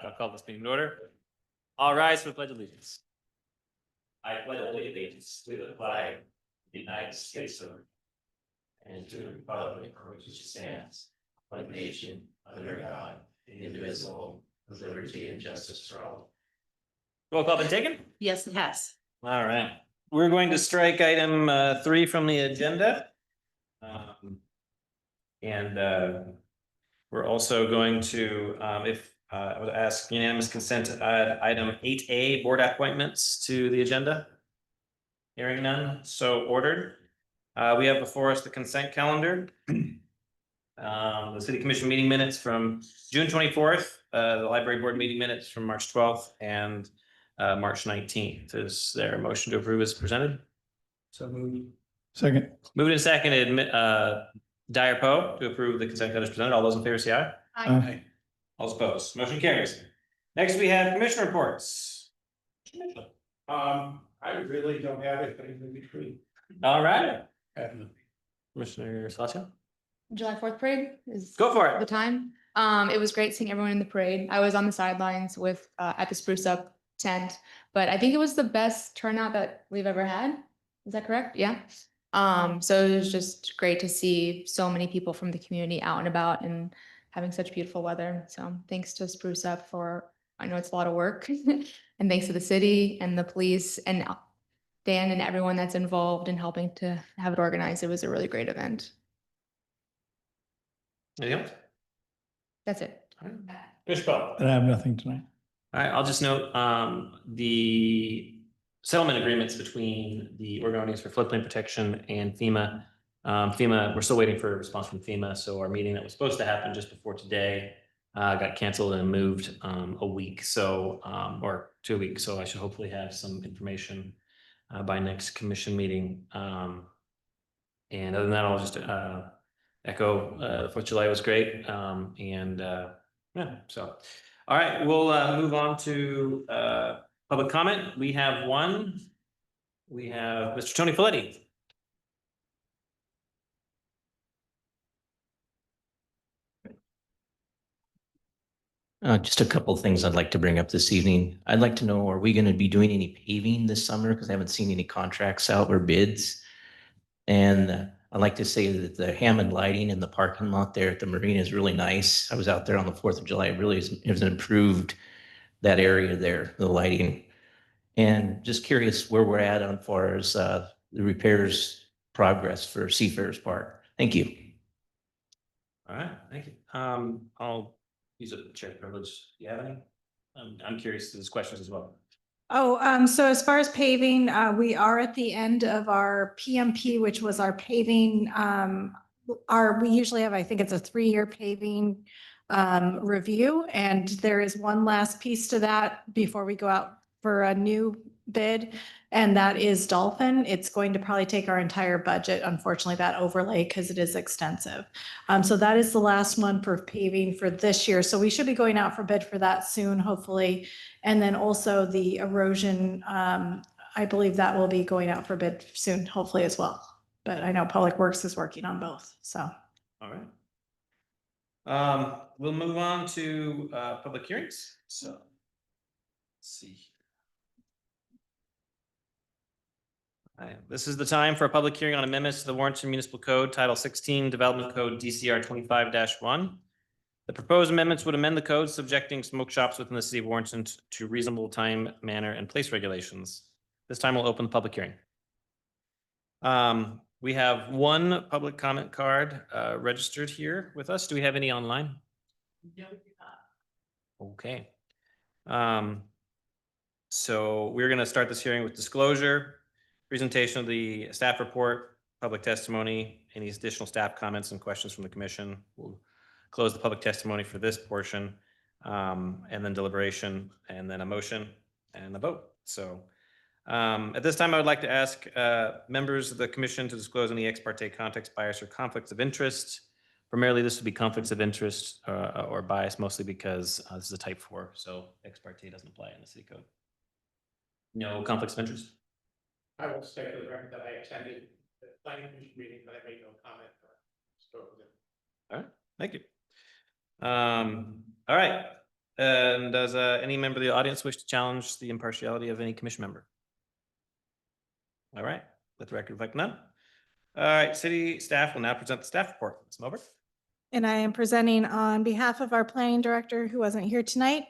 I'll call this meeting to order. All rise for the Pledge of Allegiance. I pledge allegiance to the flag of the United States of America and to the republic for which it stands, one nation, under God, indivisible, with liberty and justice for all. Roll call been taken? Yes, it has. All right. We're going to strike item 3 from the agenda. We're also going to, I would ask unanimous consent to add item 8A, board appointments to the agenda. Hearing none, so ordered. We have before us the consent calendar. The city commission meeting minutes from June 24th, the library board meeting minutes from March 12th, and March 19th. Is there a motion to approve as presented? So moved. Second. Moved and seconded, Dyer Poe to approve the consent calendar as presented. All those in favor say aye. Aye. All opposed, motion carries. Next, we have commission reports. I really don't have it, but it would be free. All right. Commissioner Salcio. July 4th parade is Go for the it. time. It was great seeing everyone in the parade. I was on the sidelines with at the Spruce Up tent, but I think it was the best turnout that we've ever had. Is that correct? Yeah. So it was just great to see so many people from the community out and about and having such beautiful weather. So thanks to Spruce Up for, I know it's a lot of work, and thanks to the city and the police and Dan and everyone that's involved in helping to have it organized. It was a really great event. Anything else? That's it. Commissioner Poe. I have nothing tonight. All right, I'll just note the settlement agreements between the Oregon for Floodplain Protection and FEMA. FEMA, we're still waiting for a response from FEMA. So our meeting that was supposed to happen just before today got canceled and moved a week. So, or 2 weeks. So I should hopefully have some information by next commission meeting. And other than that, I'll just echo 4th of July was great. Yeah, so, all right, we'll move on to public comment. We have one. We have Mr. Tony Folletti. Just a couple of things I'd like to bring up this evening. I'd like to know, are we going to be doing any paving this summer? Because I haven't seen any contracts out or bids. And I'd like to say that the Hammond lighting in the parking lot there at the marina is really nice. I was out there on the 4th of July. It really has improved that area there, the lighting. And just curious where we're at on far as the repairs progress for Seafarers Park. Thank you. All right, thank you. I'll use a chair privilege. Do you have any? I'm curious to these questions as well. So as far as paving, we are at the end of our PMP, which was our paving. We usually have, I think it's a 3-year paving review, and there is one last piece to that before we go out for a new bid, and that is Dolphin. It's going to probably take our entire budget, unfortunately, that overlay, because it is extensive. So that is the last one for paving for this year. So we should be going out for bid for that soon, hopefully. And then also the erosion, I believe that will be going out for bid soon, hopefully as well. But I know Public Works is working on both, so. All right. We'll move on to public hearings. So let's see. All right. This is the time for a public hearing on amendments to the Warrenton Municipal Code, Title 16, Development Code DCR 25-1. The proposed amendments would amend the code subjecting smoke shops within the city of Warrenton to reasonable time, manner, and place regulations. This time we'll open the public hearing. We have one public comment card registered here with us. Do we have any online? No, Okay. So we're going to start this hearing with disclosure, presentation of the staff report, public testimony, any additional staff comments and questions from the commission. We'll close the public testimony for this portion, and then deliberation, and then a motion and a vote. So at this time, I would like to ask members of the commission to disclose any ex parte context, bias, or conflicts of interest. Primarily, this would be conflicts of interest or bias, mostly because this is a type 4, so ex parte doesn't apply in the city code. No conflicts of interest? I will state for the record that I attended the planning commission meeting, but I made no comment or spoke with it. All right, thank you. All right. And does any member of the audience wish to challenge the impartiality of any commission member? All right, let the record reflect none. All right, city staff will now present the staff report. Ms. Milberg? And I am presenting on behalf of our planning director who wasn't here tonight.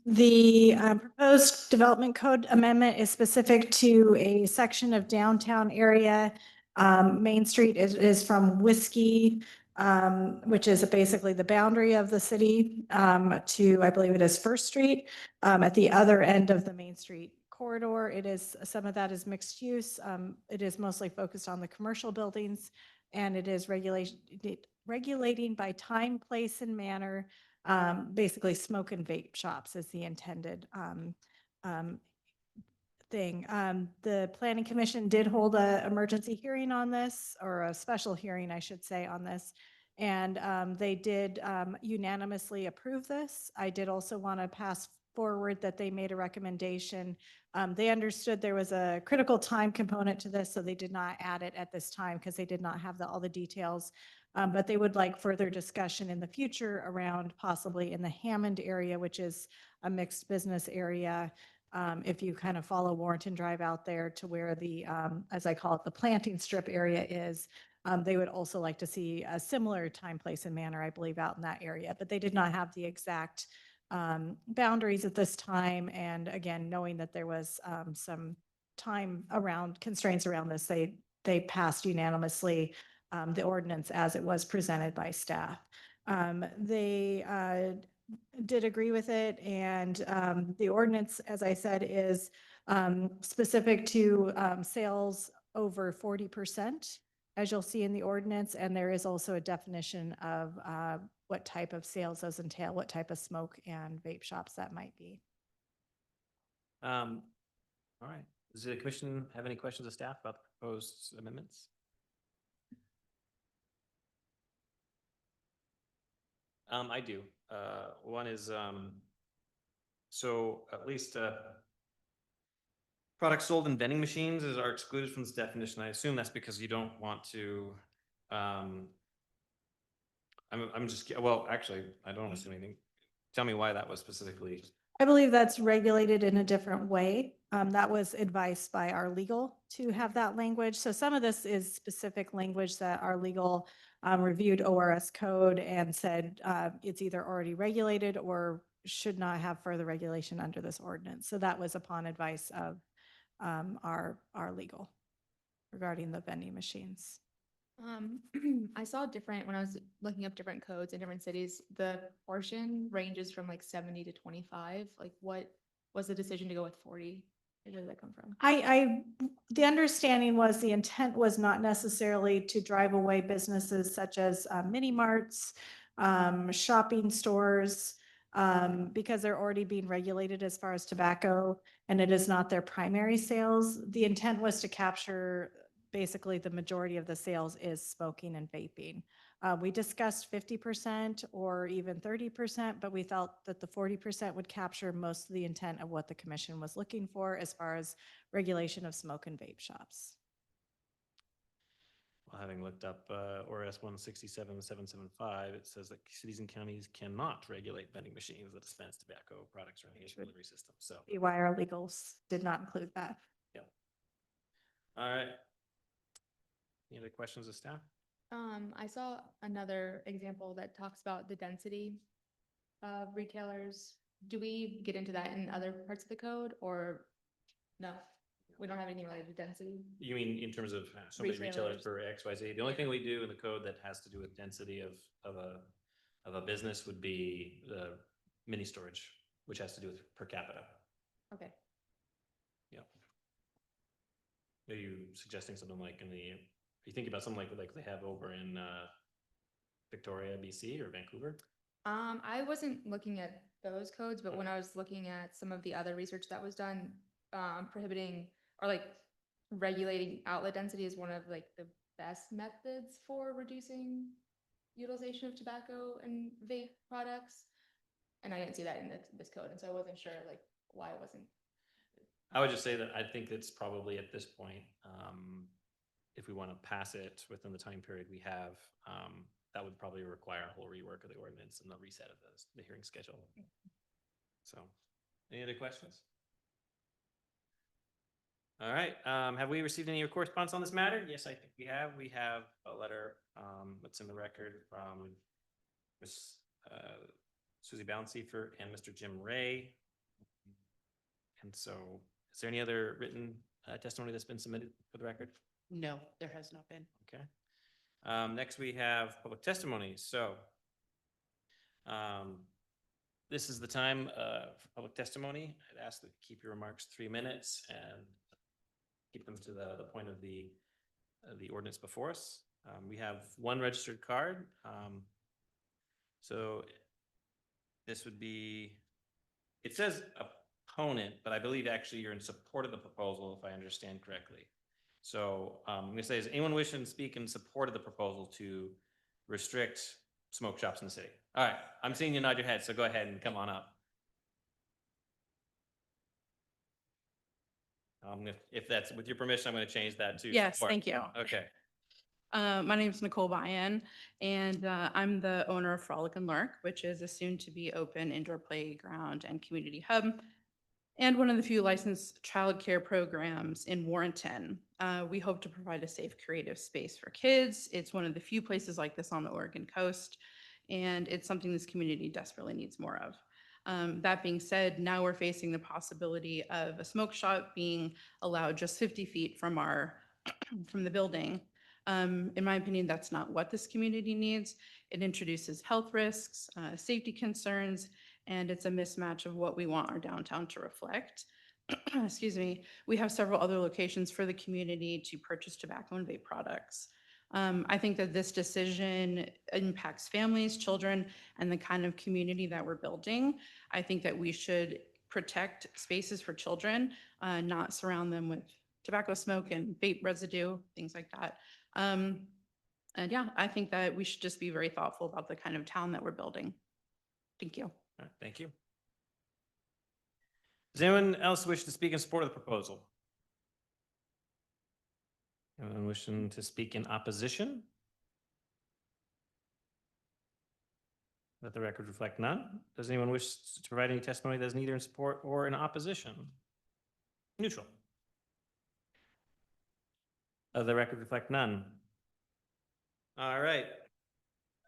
The proposed development code amendment is specific to a section of downtown area. Main Street is from Whiskey, which is basically the boundary of the city, to, I believe it is First Street. At the other end of the Main Street corridor, some of that is mixed use. It is mostly focused on the commercial buildings, and it is regulating by time, place, and manner, basically smoke and vape shops is the intended thing. The planning commission did hold a emergency hearing on this, or a special hearing, I should say, on this. And they did unanimously approve this. I did also want to pass forward that they made a recommendation. They understood there was a critical time component to this, so they did not add it at this time because they did not have all the details. But they would like further discussion in the future around possibly in the Hammond area, which is a mixed business area. If you kind of follow Warrenton Drive out there to where the, as I call it, the planting strip area is, they would also like to see a similar time, place, and manner, I believe, out in that area. But they did not have the exact boundaries at this time. And again, knowing that there was some time around constraints around this, they passed unanimously the ordinance as it was presented by staff. They did agree with it, and the ordinance, as I said, is specific to sales over 40%, as you'll see in the ordinance, and there is also a definition of what type of sales those entail, what type of smoke and vape shops that might be. All right. Does the commission have any questions of staff about the proposed amendments? I do. One is, so at least products sold in vending machines are excluded from this definition. I assume that's because you don't want to, I'm just, well, actually, I don't assume anything. Tell me why that was specifically. I believe that's regulated in a different way. That was advice by our legal to have that language. So some of this is specific language that our legal reviewed ORS code and said it's either already regulated or should not have further regulation under this ordinance. So that was upon advice of our legal regarding the vending machines. I saw different, when I was looking up different codes in different cities, the portion ranges from like 70 to 25. Like what was the decision to go with 40? Where did that come from? The understanding was the intent was not necessarily to drive away businesses such as mini marts, shopping stores, because they're already being regulated as far as tobacco, and it is not their primary sales. The intent was to capture basically the majority of the sales is smoking and vaping. We discussed 50% or even 30%, but we felt that the 40% would capture most of the intent of what the commission was looking for as far as regulation of smoke and vape shops. Well, having looked up ORS 167.775, it says that cities and counties cannot regulate vending machines that dispense tobacco products or any delivery system. So Be why our legals did not include that. Yep. All right. Any other questions of staff? I saw another example that talks about the density of retailers. Do we get into that in other parts of the code, or no? We don't have anything related to density? You mean in terms of so many retailers for XYZ? The only thing we do in the code that has to do with density of a business would be the mini storage, which has to do with per capita. Okay. Yeah. Are you suggesting something like are you thinking about something like they have over in Victoria, BC or Vancouver? I wasn't looking at those codes, but when I was looking at some of the other research that was done, prohibiting or like regulating outlet density is one of like the best methods for reducing utilization of tobacco and vape products. And I didn't see that in this code, and so I wasn't sure like why it wasn't. I would just say that I think it's probably at this point, if we want to pass it within the time period we have, that would probably require a whole rework of the ordinance and a reset of the hearing schedule. So, any other questions? All right, have we received any correspondence on this matter? Yes, I think we have. We have a letter, that's in the record from Miss Susie Balanceifer and Mr. Jim Ray. And so, is there any other written testimony that's been submitted for the record? No, there has not been. Okay. Next, we have public testimony. So, this is the time for public testimony. I'd ask that you keep your remarks 3 minutes and keep them to the point of the ordinance before us. We have one registered card. So this would be, it says opponent, but I believe actually you're in support of the proposal, if I understand correctly. So I'm going to say, is anyone wishing to speak in support of the proposal to restrict smoke shops in the city? All right, I'm seeing you nod your head, so go ahead and come on up. If that's with your permission, I'm going to change that to Yes, support. thank you. Okay. My name is Nicole Byan, and I'm the owner of Frolic and Lark, which is a soon-to-be open indoor playground and community hub, and one of the few licensed childcare programs in Warrenton. We hope to provide a safe, creative space for kids. It's one of the few places like this on the Oregon coast, and it's something this community desperately needs more of. That being said, now we're facing the possibility of a smoke shop being allowed just 50 feet from our from the building. In my opinion, that's not what this community needs. It introduces health risks, safety concerns, and it's a mismatch of what we want our downtown to reflect. Excuse me. We have several other locations for the community to purchase tobacco and vape products. I think that this decision impacts families, children, and the kind of community that we're building. I think that we should protect spaces for children, not surround them with tobacco smoke and vape residue, things like that. And yeah, I think that we should just be very thoughtful about the kind of town that we're building. Thank you. All right, thank you. Does anyone else wish to speak in support of the proposal? Anyone wishing to speak in opposition? Let the record reflect none. Does anyone wish to provide any testimony that is neither in support or in opposition? Neutral. Let the record reflect none. All right.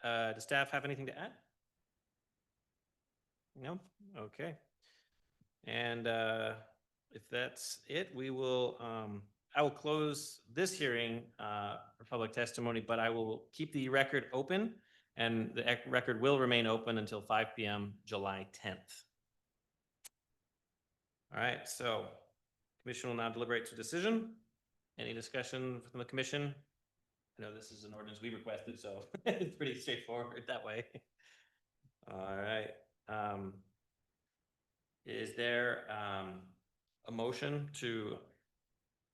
Does staff have anything to add? No? Okay. And if that's it, we will, I will close this hearing for public testimony, but I will keep the record open, and the record will remain open until 5 p.m. July 10th. All right, so commission will now deliberate to decision. Any discussion from the commission? I know this is an ordinance we requested, so it's pretty straightforward that way. All right. Is there a motion to,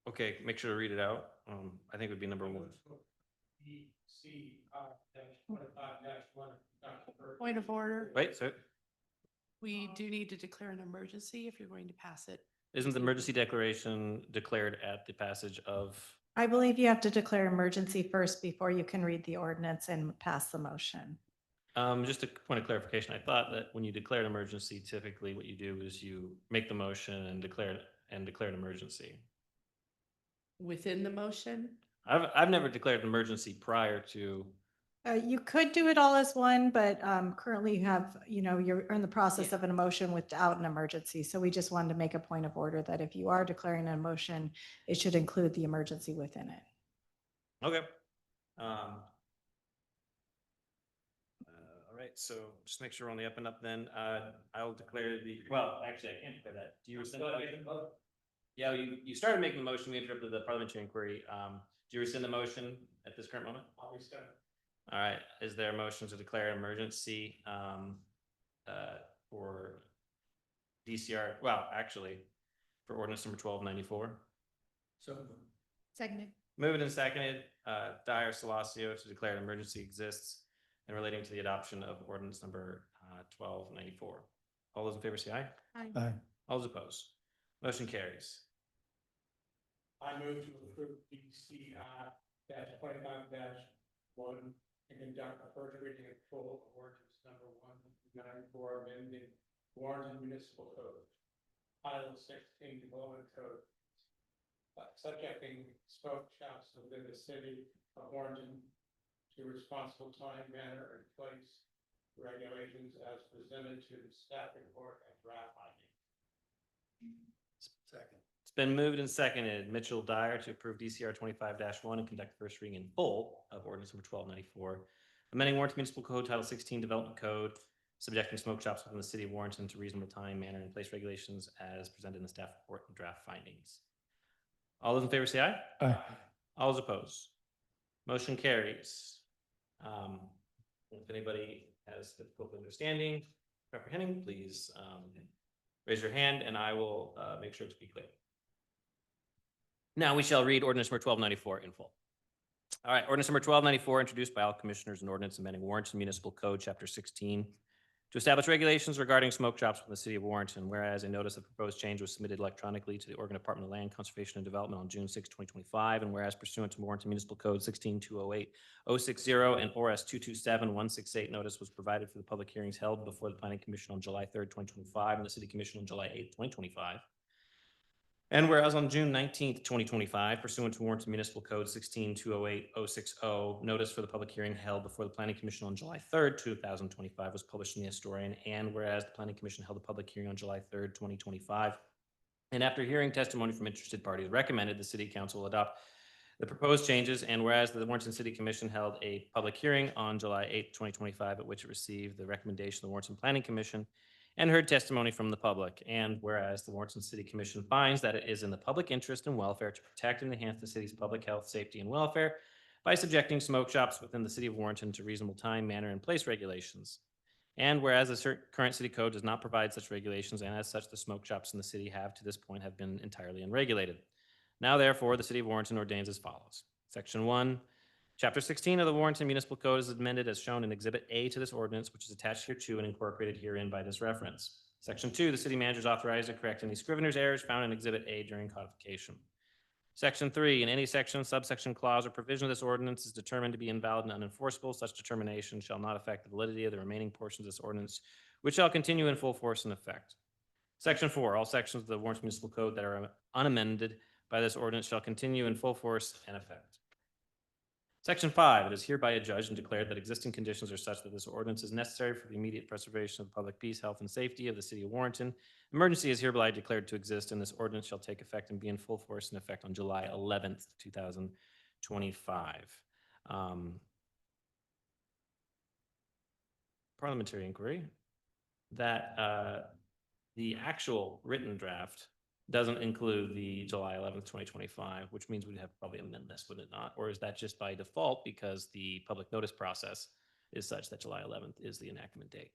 okay, make sure to read it out. I think it would be number 1. Point of order. Wait, so We do need to declare an emergency if you're going to pass it. isn't the emergency declaration declared at the passage of? I believe you have to declare emergency first before you can read the ordinance and pass the motion. Just a point of clarification. I thought that when you declare an emergency, typically what you do is you make the motion and declare an emergency. Within the motion? I've never declared an emergency prior to. You could do it all as one, but currently you have, you're in the process of an motion without an emergency. So we just wanted to make a point of order that if you are declaring an motion, it should include the emergency within it. Okay. All right, so just make sure we're on the up and up then. I'll declare well, actually, I can't declare that. Do you rescind the motion? Yeah, you started making the motion, we interrupted the parliamentary inquiry. Do you rescind the motion at this current moment? I'll rescind. All right, is there a motion to declare an emergency for DCR, well, actually, for ordinance number 1294? So. Seconded. Moved and seconded, Dyer Salacio to declare an emergency exists and relating to the adoption of ordinance number 1294. All those in favor say aye. Aye. All those opposed. Motion carries. I move to approve DCR -25-1 and conduct a first reading in full of ordinance number 194, amending Warrenton Municipal Code, Title 16 Development Code, subjecting smoke shops within the city of Warrenton to responsible time, manner, and place regulations as presented to the staff report and draft finding. Second. It's been moved and seconded. Mitchell Dyer to approve DCR 25-1 and conduct first reading in full of ordinance number 1294, amending Warrenton Municipal Code Title 16 Development Code, subjecting smoke shops within the city of Warrenton to reasonable time, manner, and place regulations as presented in the staff report and draft findings. All those in favor say aye. Aye. All those opposed. Motion carries. If anybody has difficulty understanding, comprehending, please raise your hand and I will make sure to be clear. Now we shall read ordinance number 1294 in full. All right, ordinance number 1294, introduced by all commissioners, and ordinance amending Warrenton Municipal Code, Chapter 16, to establish regulations regarding smoke shops from the city of Warrenton, whereas a notice of proposed change was submitted electronically to the Oregon Department of Land Conservation and Development on June 6, 2025, and whereas pursuant to Warrenton Municipal Code 16-208-060 and ORS 227-168, notice was provided for the public hearings held before the Planning Commission on July 3, 2025, and the City Commission on July 8, 2025. And whereas on June 19th, 2025, pursuant to Warrenton Municipal Code 16-208-060, notice for the public hearing held before the Planning Commission on July 3rd, 2025 was published in the Historian, and whereas the Planning Commission held a public hearing on July 3rd, 2025, and after hearing testimony from interested parties, recommended the City Council adopt the proposed changes, and whereas the Warrenton City Commission held a public hearing on July 8th, 2025, at which it received the recommendation of the Warrenton Planning Commission and heard testimony from the public. And whereas the Warrenton City Commission finds that it is in the public interest and welfare to protect and enhance the city's public health, safety, and welfare by subjecting smoke shops within the city of Warrenton to reasonable time, manner, and place regulations. And whereas the current city code does not provide such regulations, and as such, the smoke shops in the city have to this point have been entirely unregulated. Now, therefore, the city of Warrenton ordains as follows. Section 1. Chapter 16 of the Warrenton Municipal Code is amended as shown in Exhibit A to this ordinance, which is attached hereto and incorporated herein by this reference. Section 2, the city manager is authorized to correct any scrivener's errors found in Exhibit A during codification. Section 3, in any section, subsection, clause, or provision of this ordinance is determined to be invalid and unenforceable, such determination shall not affect the validity of the remaining portions of this ordinance, which shall continue in full force and effect. Section 4, all sections of the Warrenton Municipal Code that are unamended by this ordinance shall continue in full force and effect. Section 5, it is hereby adjudged and declared that existing conditions are such that this ordinance is necessary for the immediate preservation of the public peace, health, and safety of the city of Warrenton. Emergency is hereby declared to exist, and this ordinance shall take effect and be in full force and effect on July 11th, 2025. Parliamentary inquiry that the actual written draft doesn't include the July 11th, 2025, which means we'd have to probably amend this, would it not? Or is that just by default because the public notice process is such that July 11th is the enactment date?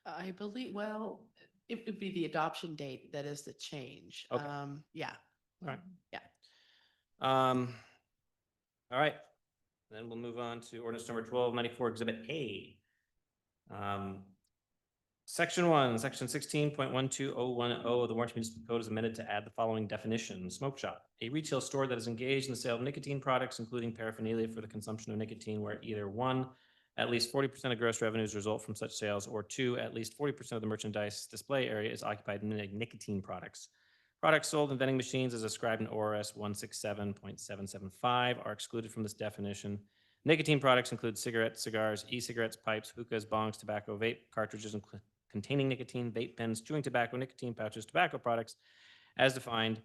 I believe, well, it would be the adoption date that is the change. Okay. Yeah. All right. Yeah. All right. Then we'll move on to ordinance number 1294, Exhibit A. Section 1, Section 16.12010 of the Warrenton Municipal Code is amended to add the following definition: smoke shop, a retail store that is engaged in the sale of nicotine products, including paraphernalia for the consumption of nicotine, where either 1, at least 40% of gross revenues result from such sales, or 2, at least 40% of the merchandise display area is occupied in nicotine products. Products sold in vending machines as described in ORS 167.775 are excluded from this definition. Nicotine products include cigarettes, cigars, e-cigarettes, pipes, hookahs, bongs, tobacco, vape, cartridges, and containing nicotine, vape pens, chewing tobacco, nicotine pouches, tobacco products, as defined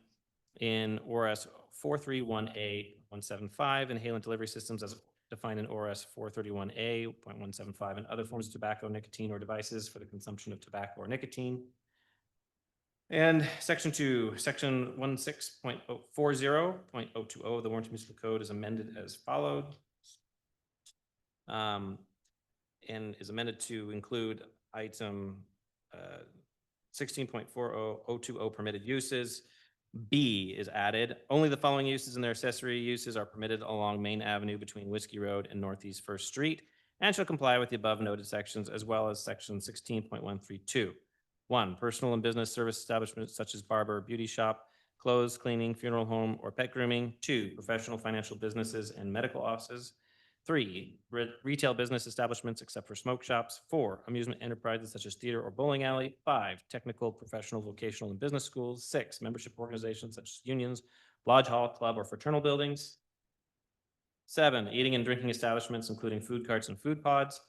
in ORS 431A.175, inhalant delivery systems as defined in ORS 431A.175, and other forms of tobacco, nicotine, or devices for the consumption of tobacco or nicotine. And Section 2, Section 16.40.020 of the Warrenton Municipal Code is amended as followed. And is amended to include item 16.40020 permitted uses. B is added. Only the following uses and their accessory uses are permitted along Main Avenue between Whiskey Road and Northeast First Street, and shall comply with the above noted sections, as well as Section 16.132. 1, personal and business service establishments such as barber, beauty shop, clothes, cleaning, funeral home, or pet grooming. 2, professional financial businesses and medical offices. 3, retail business establishments except for smoke shops. 4, amusement enterprises such as theater or bowling alley. 5, technical, professional, vocational, and business schools. 6, membership organizations such as unions, lodge, hall, club, or fraternal buildings. 7, eating and drinking establishments, including food carts and food pods.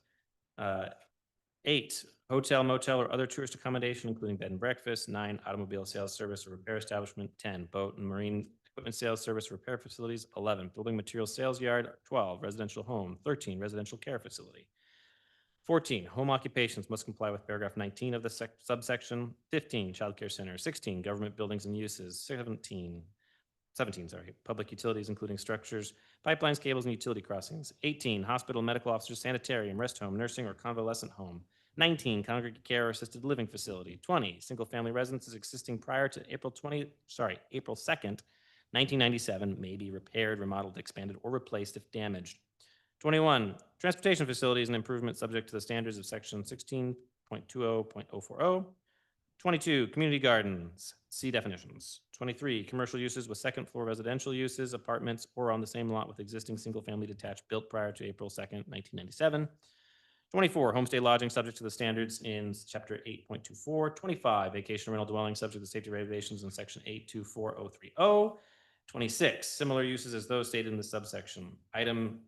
8, hotel, motel, or other tourist accommodation, including bed and breakfast. 9, automobile sales service or repair establishment. 10, boat and marine equipment sales service or repair facilities. 11, building materials sales yard. 12, residential home. 13, residential care facility. 14, home occupations must comply with paragraph 19 of the subsection. 15, childcare center. 16, government buildings and uses. 17, public utilities, including structures, pipelines, cables, and utility crossings. 18, hospital, medical officers, sanitarium, rest home, nursing, or convalescent home. 19, congregate care or assisted living facility. 20, single-family residences existing prior to April 2nd, 1997 may be repaired, remodeled, expanded, or replaced if damaged. 21, transportation facilities and improvements subject to the standards of section 16.20.040. 22, community gardens, see definitions. 23, commercial uses with second floor residential uses, apartments, or on the same lot with existing single-family detached built prior to April 2nd, 1997. 24, homestay lodging subject to the standards in chapter 8.24. 25, vacation rental dwelling subject to safety regulations in section 824.030. 26, similar uses as those stated in the subsection. Item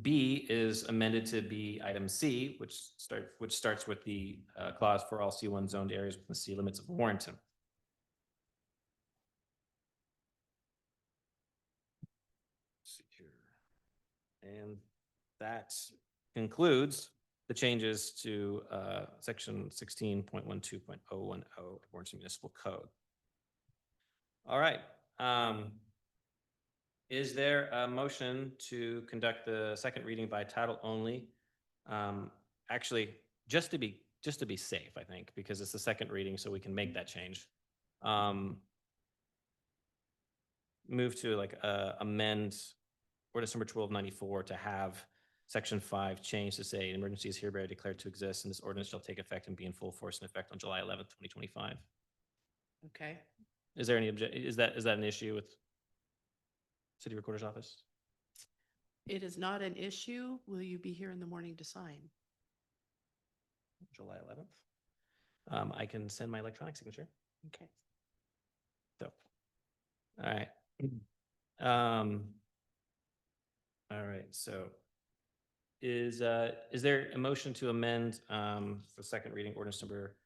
B is amended to be item C, which starts with the clause for all C1 zoned areas within the city limits of Warrenton. Let's see here. And that concludes the changes to section 16.12.010 of Warrenton Municipal Code. All right. Is there a motion to conduct the second reading by title only? Actually, just to be safe, I think, because it's the second reading, so we can make that change. Move to amend ordinance number 1294 to have section 5 changed to say an emergency is hereby declared to exist, and this ordinance shall take effect and be in full force and effect on July 11th, 2025. Okay. Is there any is that an issue with City Recorder's Office? It is not an issue. Will you be here in the morning to sign? July 11th. I can send my electronic signature. Okay. So, all right. All right. So, is there a motion to amend the second reading ordinance number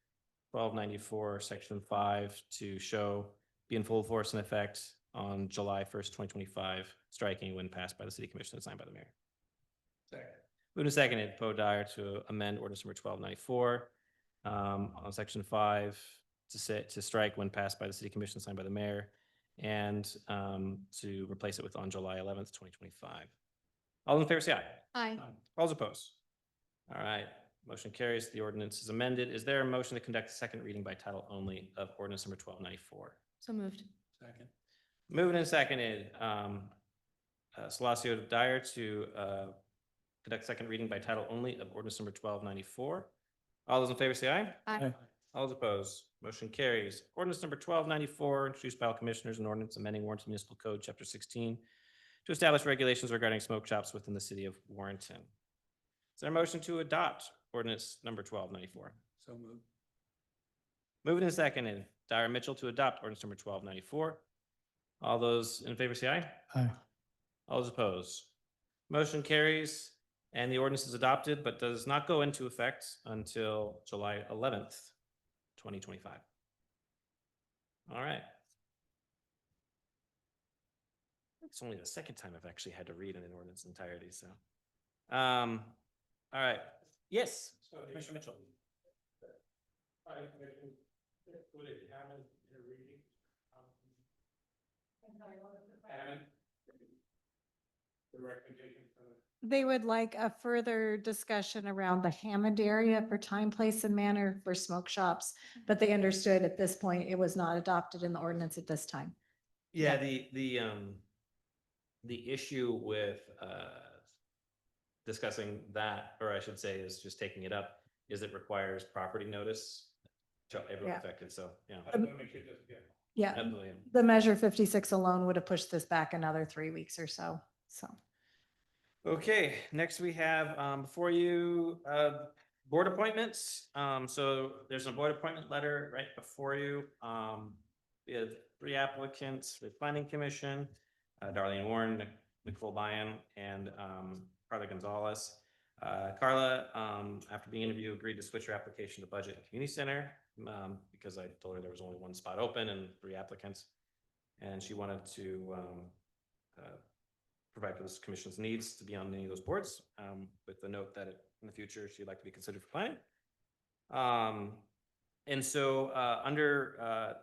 1294, section 5 to show be in full force and effect on July 1st, 2025, striking when passed by the City Commission and signed by the mayor? Second. Moved and seconded, Poe Dyer to amend ordinance number 1294 on section 5 to strike when passed by the City Commission, signed by the mayor, and to replace it with on July 11th, 2025. All in favor, say aye. Aye. All those opposed? All right, motion carries. The ordinance is amended. Is there a motion to conduct the second reading by title only of ordinance number 1294? So moved. Second. Moved and seconded, Salacio Dyer to conduct second reading by title only of ordinance number 1294. All those in favor say aye. Aye. All those opposed, motion carries. Ordinance number 1294, introduced by all commissioners, and ordinance amending Warrenton Municipal Code, Chapter 16, to establish regulations regarding smoke shops within the city of Warrenton. Is there a motion to adopt ordinance number 1294? So moved. Moved and seconded, Dyer Mitchell to adopt ordinance number 1294. All those in favor say aye. Aye. All those opposed. Motion carries, and the ordinance is adopted, but does not go into effect until July 11th, 2025. All right. It's only the second time I've actually had to read an ordinance entirety, so. All right. Yes, Commissioner Mitchell. Would it have in a reading? The recommendation from the They would like a further discussion around the Hammond area for time, place, and manner for smoke shops. But they understood at this point, it was not adopted in the ordinance at this time. Yeah, the issue with discussing that, or I should say, is just taking it up, is it requires property notice to everyone Yeah. affected, so, yeah. Let me get this again. Yeah, Absolutely. the measure 56 alone would have pushed this back another 3 weeks or so. So. Okay, next we have before you board appointments. So there's a board appointment letter right before you. We have 3 applicants for the Planning Commission, Darlene Warren, Nicole Byan, and Carla Gonzalez. Carla, after being interviewed, agreed to switch her application to Budget and Community Center because I told her there was only 1 spot open and 3 applicants. And she wanted to provide for this commission's needs to be on any of those boards, with the note that in the future she'd like to be considered for planning. And so under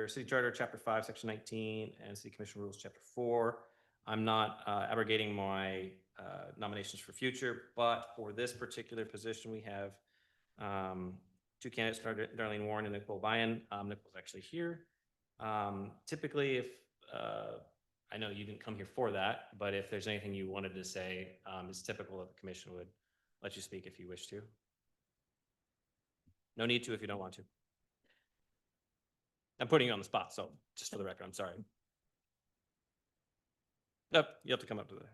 City Charter, Chapter 5, Section 19, and City Commission Rules, Chapter 4, I'm not abrogating my nominations for future, but for this particular position, we have 2 candidates, Darlene Warren and Nicole Byan. Nicole's actually here. Typically, if I know you didn't come here for that, but if there's anything you wanted to say, it's typical that the commission would let you speak if you wish to. No need to if you don't want to. I'm putting you on the spot, so just for the record, I'm sorry. Nope, you have to come up to the.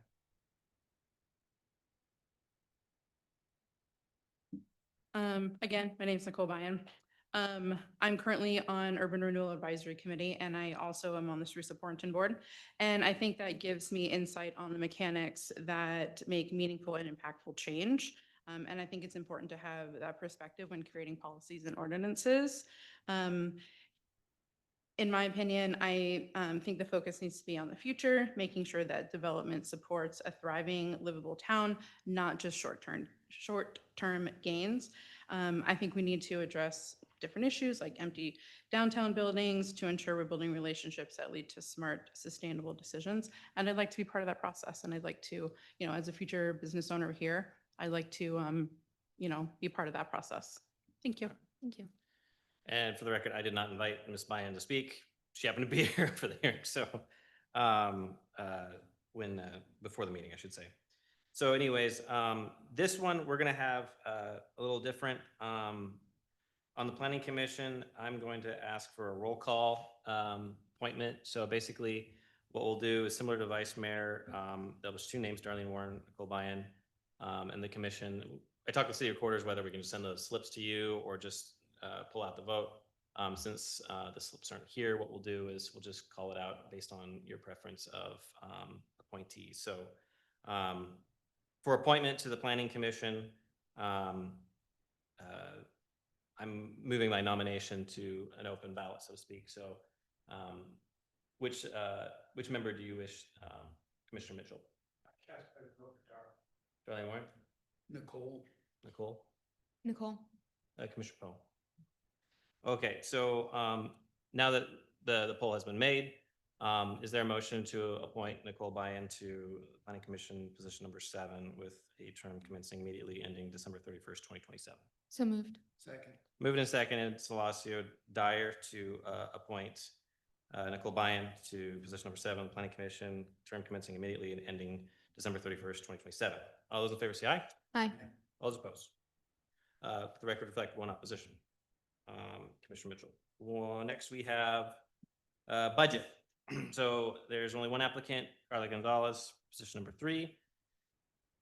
Again, my name is Nicole Byan. I'm currently on Urban Renewal Advisory Committee, and I also am on the City of Warrenton board. And I think that gives me insight on the mechanics that make meaningful and impactful change. And I think it's important to have that perspective when creating policies and ordinances. In my opinion, I think the focus needs to be on the future, making sure that development supports a thriving, livable town, not just short-term gains. I think we need to address different issues like empty downtown buildings to ensure we're building relationships that lead to smart, sustainable decisions. And I'd like to be part of that process. And I'd like to, as a future business owner here, I'd like to, be part of that process. Thank you. Thank you. And for the record, I did not invite Ms. Byan to speak. She happened to be here for the hearing, so before the meeting, I should say. So anyways, this one, we're gonna have a little different. On the Planning Commission, I'm going to ask for a roll call appointment. So basically, what we'll do is similar to Vice Mayor, there was 2 names, Darlene Warren, Nicole Byan, and the commission. I talked to city recorders whether we can just send those slips to you or just pull out the vote. Since the slips aren't here, what we'll do is we'll just call it out based on your preference of appointees. So for appointment to the Planning Commission, I'm moving my nomination to an open ballot, so to speak. So which member do you wish, Commissioner Mitchell? Darlene Warren? Nicole. Nicole? Nicole. Commissioner Poe. Okay, so now that the poll has been made, is there a motion to appoint Nicole Byan to Planning Commission position number 7 with a term commencing immediately ending December 31st, 2027? So moved. Second. Moved and seconded, Salacio Dyer to appoint Nicole Byan to position number 7, Planning Commission, term commencing immediately and ending December 31st, 2027. All those in favor say aye. Aye. All those opposed? For the record, reflect 1 opposition. Commissioner Mitchell. Well, next we have budget. So there's only 1 applicant, Carla Gonzalez, position number 3.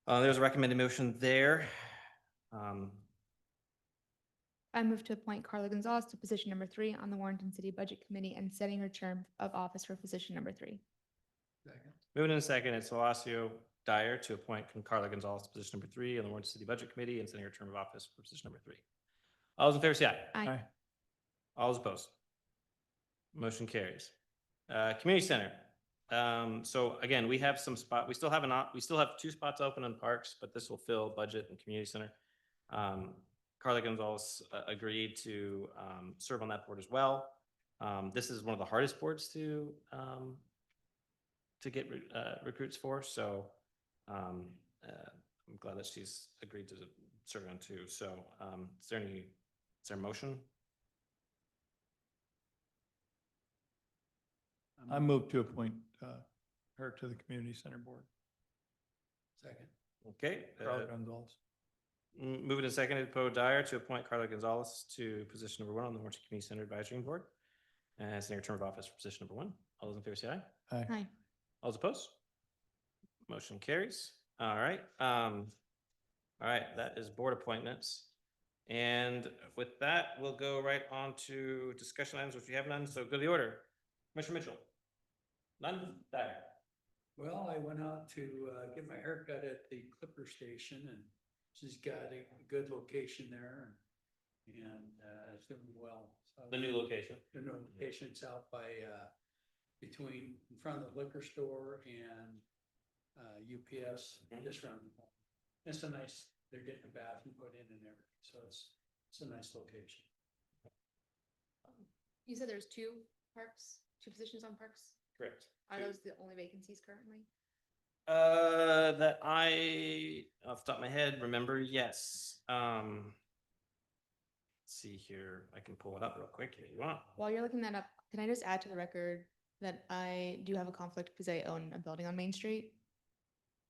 There's a recommended motion there. I move to appoint Carla Gonzalez to position number 3 on the Warrenton City Budget Committee and setting her term of office for position number 3. Second. Moving in second, it's Salacio Dyer to appoint Carla Gonzalez to position number 3 on the Warrenton City Budget Committee and setting her term of office for position number 3. All those in favor say aye. Aye. All those opposed? Motion carries. Community Center. So again, we have some spot. We still have 2 spots open in parks, but this will fill budget and community center. Carla Gonzalez agreed to serve on that board as well. This is one of the hardest boards to get recruits for. So I'm glad that she's agreed to serve on 2. So is there a motion? I move to appoint her to the community center board. Second. Okay. Carla Gonzalez. Moving and seconded, Poe Dyer to appoint Carla Gonzalez to position number 1 on the Warrenton Community Center Advisory Board. as near term of office for position number 1. All those in favor say aye. Hi. All those opposed? Motion carries. All right. All right, that is board appointments. And with that, we'll go right on to discussion items, which we have none. So go to the order. Commissioner Mitchell. None? There. Well, I went out to get my haircut at the Clipper station, and she's got a good location there, and it's doing well. So The new location. The new location's out by between in front of the liquor store and UPS, just around the corner. It's a nice. They're getting a bathroom put in and everything, so it's a nice location. You said there's 2 positions on parks? Correct. Are those the only vacancies currently? That I, off the top of my head, remember, yes. Let's see here. I can pull it up real quick if you want. While you're looking that up, can I just add to the record that I do have a conflict because I own a building on Main Street?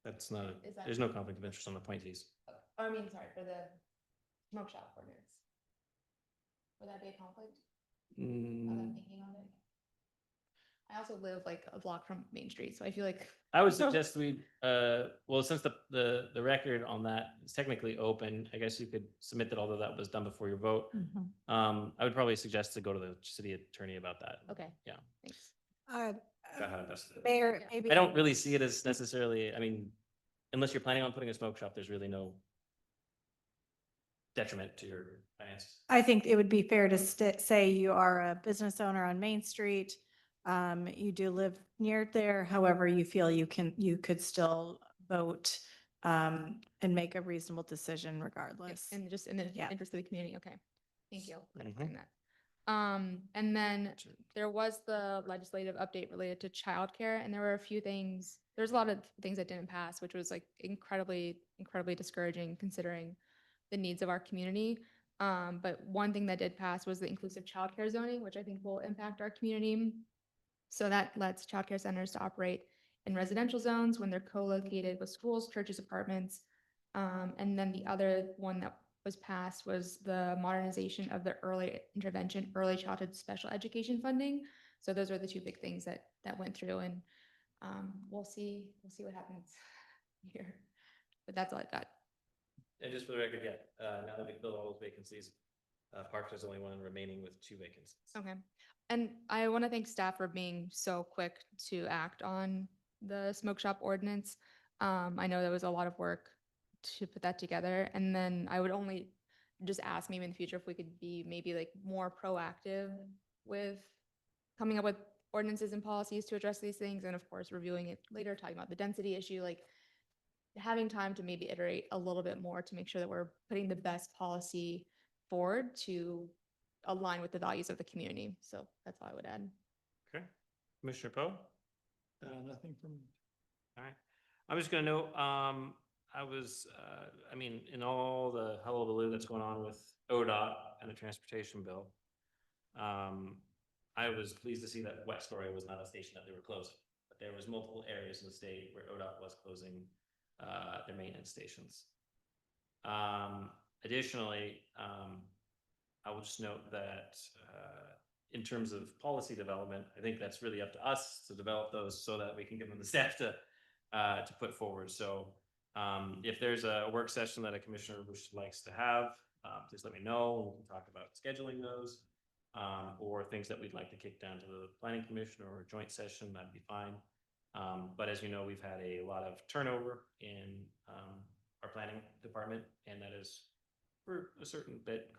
That's not, Is that- there's no conflict of interest on the appointees. I mean, sorry, for the smoke shop ordinance. Would that be a conflict? Now that I'm thinking on it. I also live like a block from Main Street, so I feel like. I would suggest we, well, since the record on that is technically open, I guess you could submit that, although that was done before your vote. I would probably suggest to go to the city attorney about that. Okay. Yeah. Thanks. About how to best- Mayor, maybe. I don't really see it as necessarily, I mean, unless you're planning on putting a smoke shop, there's really no detriment to your finances. I think it would be fair to say you are a business owner on Main Street. You do live near there. However, you feel you could still vote and make a reasonable decision regardless. And just in the Yeah. interest of the community, okay. Thank you for Mhm. clarifying that. And then there was the legislative update related to childcare, and there were a few things, there's a lot of things that didn't pass, which was like incredibly discouraging considering the needs of our community. But one thing that did pass was the inclusive childcare zoning, which I think will impact our community. So that lets childcare centers to operate in residential zones when they're co-located with schools, churches, apartments. And then the other one that was passed was the modernization of the early intervention, early childhood special education funding. So those are the 2 big things that went through, and we'll see what happens here. But that's all I got. And just for the record, yeah, now that we filled all those vacancies, Parks is the only one remaining with 2 vacancies. Okay. And I want to thank staff for being so quick to act on the smoke shop ordinance. I know there was a lot of work to put that together. And then I would only just ask maybe in the future if we could be maybe like more proactive with coming up with ordinances and policies to address these things. And of course, reviewing it later, talking about the density issue, like having time to maybe iterate a little bit more to make sure that we're putting the best policy forward to align with the values of the community. So that's all I would add. Okay. Commissioner Poe? Nothing from. All right. I'm just gonna note, I was, I mean, in all the hullabaloo that's going on with ODOT and the transportation bill, I was pleased to see that West Story was not a station that they were closing, but there was multiple areas in the state where ODOT was closing their maintenance stations. Additionally, I will just note that in terms of policy development, I think that's really up to us to develop those so that we can give them the staff to put forward. So if there's a work session that a commissioner likes to have, please let me know. We can talk about scheduling those or things that we'd like to kick down to the planning commission or a joint session, that'd be fine. But as you know, we've had a lot of turnover in our planning department, and that is for a certain bit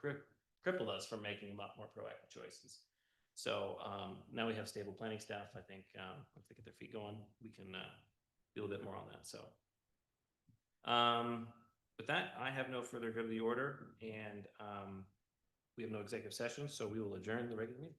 crippled us from making a lot more proactive choices. So now we have stable planning staff. I think once they get their feet going, we can do a little bit more on that. So with that, I have no further go to the order, and we have no executive session, so we will adjourn the regular meeting.